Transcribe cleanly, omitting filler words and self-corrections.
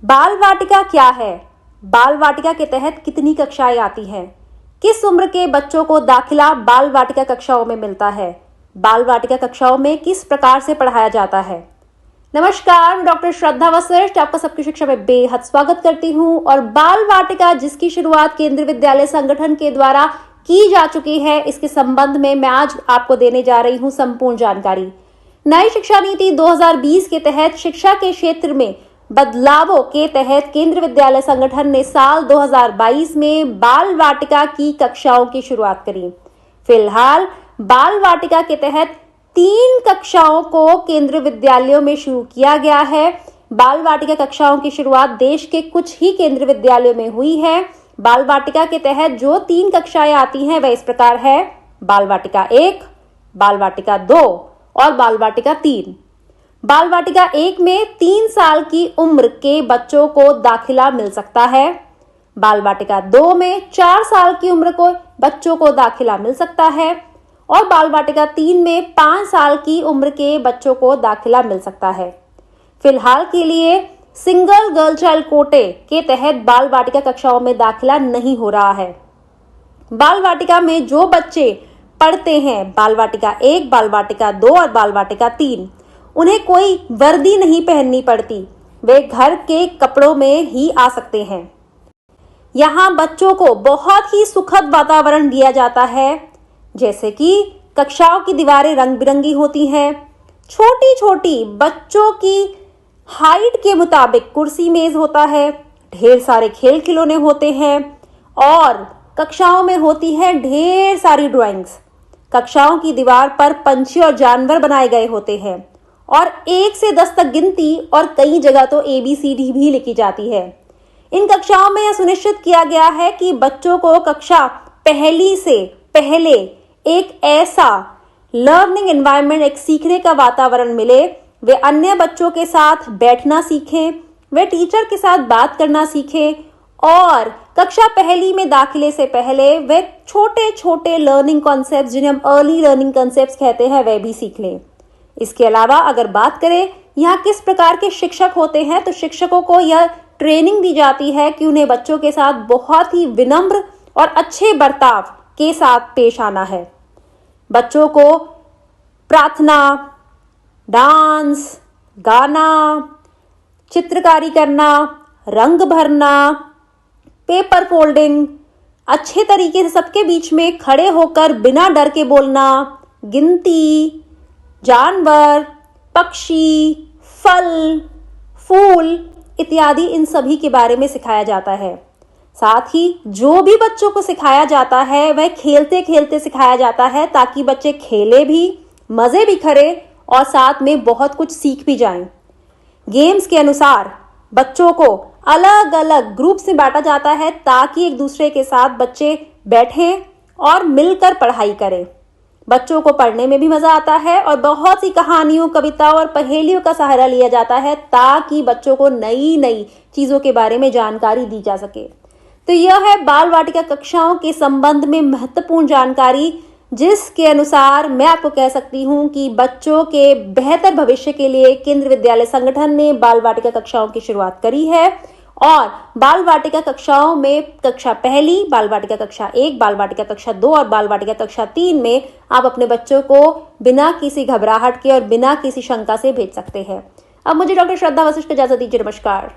बाल वाटिका क्या है? बाल वाटिका के तहत कितनी कक्षाएं आती हैं? किस उम्र के बच्चों को दाखिला बाल वाटिका कक्षाओं में मिलता है? बाल वाटिका कक्षाओं में किस प्रकार से पढ़ाया जाता है? नमस्कार, मैं डॉक्टर श्रद्धा वशिष्ठ आपका सबकी शिक्षा में बेहद स्वागत करती हूं। और बाल वाटिका जिसकी शुरुआत केंद्रीय विद्यालय संगठन के द्वारा की जा चुकी है, इसके संबंध में मैं आज आपको देने जा रही हूं संपूर्ण जानकारी। नई शिक्षा नीति 2020 के तहत शिक्षा के क्षेत्र में बदलावों के तहत केंद्रीय विद्यालय संगठन ने साल 2022 में बाल वाटिका की कक्षाओं की शुरुआत करी। फिलहाल बाल वाटिका के तहत 3 कक्षाओं को केंद्रीय विद्यालयों में शुरू किया गया है। बाल वाटिका कक्षाओं की शुरुआत देश के कुछ ही केंद्रीय विद्यालयों में हुई है। बाल वाटिका के तहत जो 3 कक्षाएं आती हैं वह इस प्रकार है: बाल वाटिका 1, बाल वाटिका 2 और बाल वाटिका 3। बाल वाटिका 1 में 3 साल की उम्र के बच्चों को दाखिला मिल सकता है। बाल वाटिका 2 में 4 साल की उम्र को बच्चों को दाखिला मिल सकता है और बाल वाटिका 3 में 5 साल की उम्र के बच्चों को दाखिला मिल सकता है। फिलहाल के लिए सिंगल गर्ल चाइल्ड कोटे के तहत बाल वाटिका कक्षाओं में दाखिला नहीं हो रहा है। बाल वाटिका में जो बच्चे पढ़ते हैं, बाल वाटिका 1, बाल वाटिका 2 और बाल वाटिका 3, उन्हें कोई वर्दी नहीं पहननी पड़ती। वे घर के कपड़ों में ही आ सकते हैं। यहाँ बच्चों को बहुत ही सुखद वातावरण दिया जाता है, जैसे कि कक्षाओं की दीवारें रंग बिरंगी होती हैं। छोटी छोटी बच्चों की हाइट के मुताबिक कुर्सी मेज होता है। ढेर सारे खेल खिलौने होते हैं और कक्षाओं में होती है ढेर सारी ड्राइंग्स। कक्षाओं की दीवार पर पंछी और जानवर बनाए गए होते हैं और 1 से 10 तक गिनती और कई जगह तो ABCD भी लिखी जाती है। इन कक्षाओं में यह सुनिश्चित किया गया है कि बच्चों को कक्षा पहली से पहले एक ऐसा लर्निंग एनवायरनमेंट, एक सीखने का वातावरण मिले। वे अन्य बच्चों के साथ बैठना सीखें, वे टीचर के साथ बात करना सीखें और कक्षा पहली में दाखिले से पहले वे छोटे छोटे लर्निंग कॉन्सेप्ट्स, जिन्हें हम अर्ली लर्निंग कॉन्सेप्ट्स कहते हैं, वह भी सीख लें। इसके अलावा अगर बात करें यहाँ किस प्रकार के शिक्षक होते हैं, तो शिक्षकों को यह ट्रेनिंग दी जाती है कि उन्हें बच्चों के साथ बहुत ही विनम्र और अच्छे बर्ताव के साथ पेश आना है। बच्चों को प्रार्थना, डांस, गाना, चित्रकारी करना, रंग भरना, पेपर फोल्डिंग, अच्छे तरीके से सबके बीच में खड़े होकर बिना डर के बोलना, गिनती, जानवर, पक्षी, फल, फूल इत्यादि, इन सभी के बारे में सिखाया जाता है। साथ ही जो भी बच्चों को सिखाया जाता है वह खेलते खेलते सिखाया जाता है, ताकि बच्चे खेले भी, मजे भी करें और साथ में बहुत कुछ सीख भी जाएं। गेम्स के अनुसार बच्चों को अलग अलग ग्रुप में बांटा जाता है, ताकि एक दूसरे के साथ बच्चे बैठें और मिलकर पढ़ाई करें। बच्चों को पढ़ने में भी मजा आता है और बहुत सी कहानियों, कविताओं और पहेलियों का सहारा लिया जाता है, ताकि बच्चों को नई नई चीजों के बारे में जानकारी दी जा सके। तो यह है बाल वाटिका कक्षाओं के संबंध में महत्वपूर्ण जानकारी, जिसके अनुसार मैं आपको कह सकती हूं कि बच्चों के बेहतर भविष्य के लिए केंद्रीय विद्यालय संगठन ने बाल वाटिका कक्षाओं की शुरुआत करी है। और बाल वाटिका कक्षाओं में कक्षा पहली, बाल वाटिका कक्षा 1, बाल वाटिका कक्षा 2 और बाल वाटिका कक्षा 3 में आप अपने बच्चों को बिना किसी घबराहट के और बिना किसी शंका से भेज सकते हैं। अब मुझे डॉक्टर श्रद्धा वशिष्ठ इजाजत दीजिए। नमस्कार।